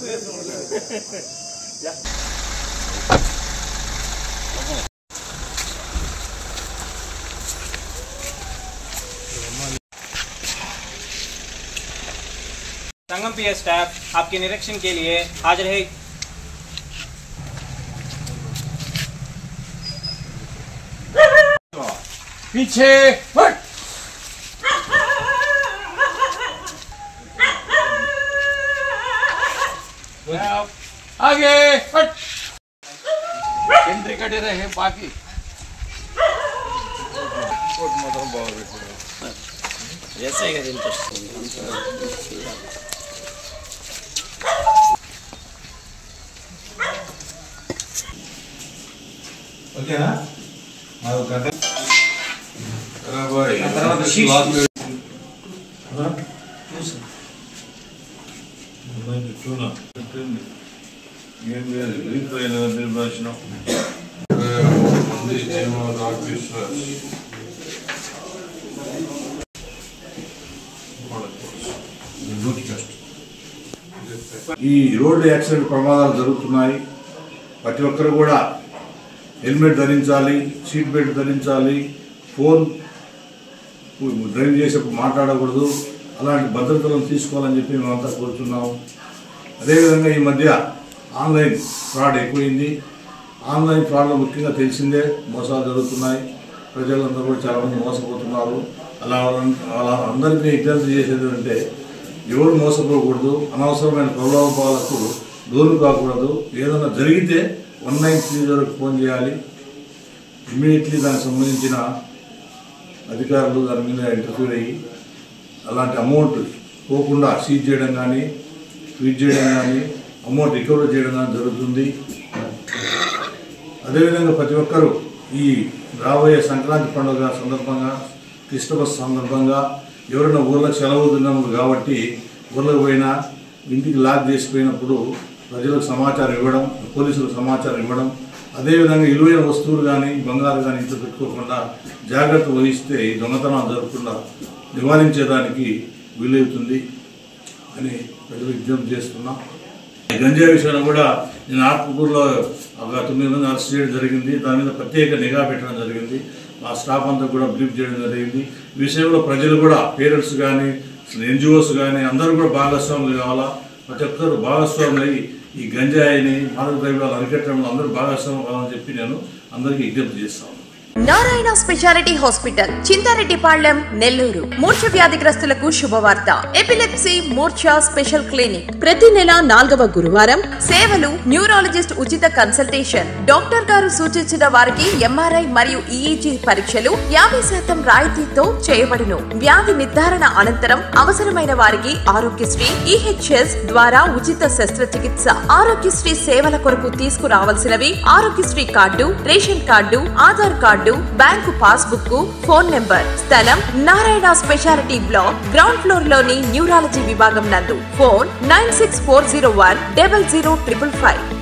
संगम PS staff आपके निरीक्षण के लिए हाजिर है। पीछे हट। आगे हट। केंद्र कटे रहे बाकी जैसे ఓకేనా అది గంట తర్వాత ఏం లేదు రీఫైల్ నిర్వచనం ఈ రోడ్డు యాక్సిడెంట్ ప్రమాదాలు జరుగుతున్నాయి. ప్రతి ఒక్కరు కూడా హెల్మెట్ ధరించాలి, సీట్ బెల్ట్ ధరించాలి, ఫోన్ డ్రైవ్ చేసేప్పుడు మాట్లాడకూడదు, అలాంటి భద్రతలను తీసుకోవాలని చెప్పి మేమంతా కోరుతున్నాము. అదేవిధంగా ఈ మధ్య ఆన్లైన్ ఫ్రాడ్ ఎక్కువైంది. ఆన్లైన్ ఫ్రాడ్లో ముఖ్యంగా తెలిసిందే మోసాలు జరుగుతున్నాయి. ప్రజలందరూ కూడా చాలామంది మోసపోతున్నారు. అలా అందరికీ విజ్ఞప్తి చేసేది అంటే ఎవరు మోసపోకూడదు, అనవసరమైన ప్రలోభాలకు లోను కాకూడదు. ఏదైనా జరిగితే 1930 ఫోన్ చేయాలి. ఇమ్మీడియట్లీ దానికి సంబంధించిన అధికారులు దాని మీద ఇంటర్ఫీర్ అయ్యి అలాంటి అమౌంట్ పోకుండా సీజ్ చేయడం కానీ, ఫ్రీజ్ చేయడం కానీ, అమౌంట్ రికవర్ చేయడం కానీ జరుగుతుంది. అదేవిధంగా ప్రతి ఒక్కరూ ఈ రాబోయే సంక్రాంతి పండుగ సందర్భంగా, క్రిస్టమస్ సందర్భంగా ఎవరైనా ఊళ్ళకి సెలవు తిన్నాము కాబట్టి ఊళ్ళకి పోయినా ఇంటికి లాక్ చేసిపోయినప్పుడు ప్రజలకు సమాచారం ఇవ్వడం, పోలీసులకు సమాచారం ఇవ్వడం, అదేవిధంగా విలువైన వస్తువులు కానీ బంగారు కానీ ఇంట్లో పెట్టుకోకుండా జాగ్రత్త వహిస్తే ఈ దొంగతనాలు జరగకుండా నివారించేదానికి వీలవుతుంది అని ప్రజలు విజ్ఞప్తి చేస్తున్నాం. గంజాయి విషయంలో కూడా నేను ఆత్మకూరులో ఒక 9 మంది అరెస్ట్ చేయడం జరిగింది. దాని మీద ప్రత్యేక నిఘా పెట్టడం జరిగింది. మా స్టాఫ్ అంతా కూడా బ్రీఫ్ చేయడం జరిగింది. ఈ విషయంలో ప్రజలు కూడా పేరెంట్స్ కానీ, ఎన్జిఓస్ కానీ అందరూ కూడా భాగస్వాములు కావాలా. ప్రతి ఒక్కరు భాగస్వాములు అయ్యి ఈ గంజాయిని, మాదక ద్రవ్యాలు అరికట్టడంలో అందరూ భాగస్వాములు కావాలని చెప్పి నేను అందరికీ విజ్ఞప్తి చేస్తాను. Narayana speciality hospital, Chintareddypalem, Nellore. మూర్ఛ వ్యాధిగ్రస్తులకు శుభవార్త. ఎపిలెప్సీ మూర్ఛ స్పెషల్ క్లినిక్ ప్రతి నెల 4వ గురువారం. సేవలు న్యూరాలజిస్ట్ ఉచిత కన్సల్టేషన్, డాక్టర్ గారు సూచించిన వారికి ఎంఆర్ఐ మరియు ఈఈజీ పరీక్షలు 50% రాయితీతో చేయబడును. వ్యాధి నిర్ధారణ అనంతరం అవసరమైన వారికి ఆరోగ్యశ్రీ ఈహెచ్ఎస్ ద్వారా ఉచిత శస్త్రచికిత్స. ఆరోగ్యశ్రీ సేవల కొరకు తీసుకురావాల్సినవి Aarogyasri card, ration card, Aadhaar card, bank passbook, phone number. స్థలం Narayana speciality block, ground floor లోని న్యూరాలజీ విభాగం నందు. ఫోన్ 9640100555.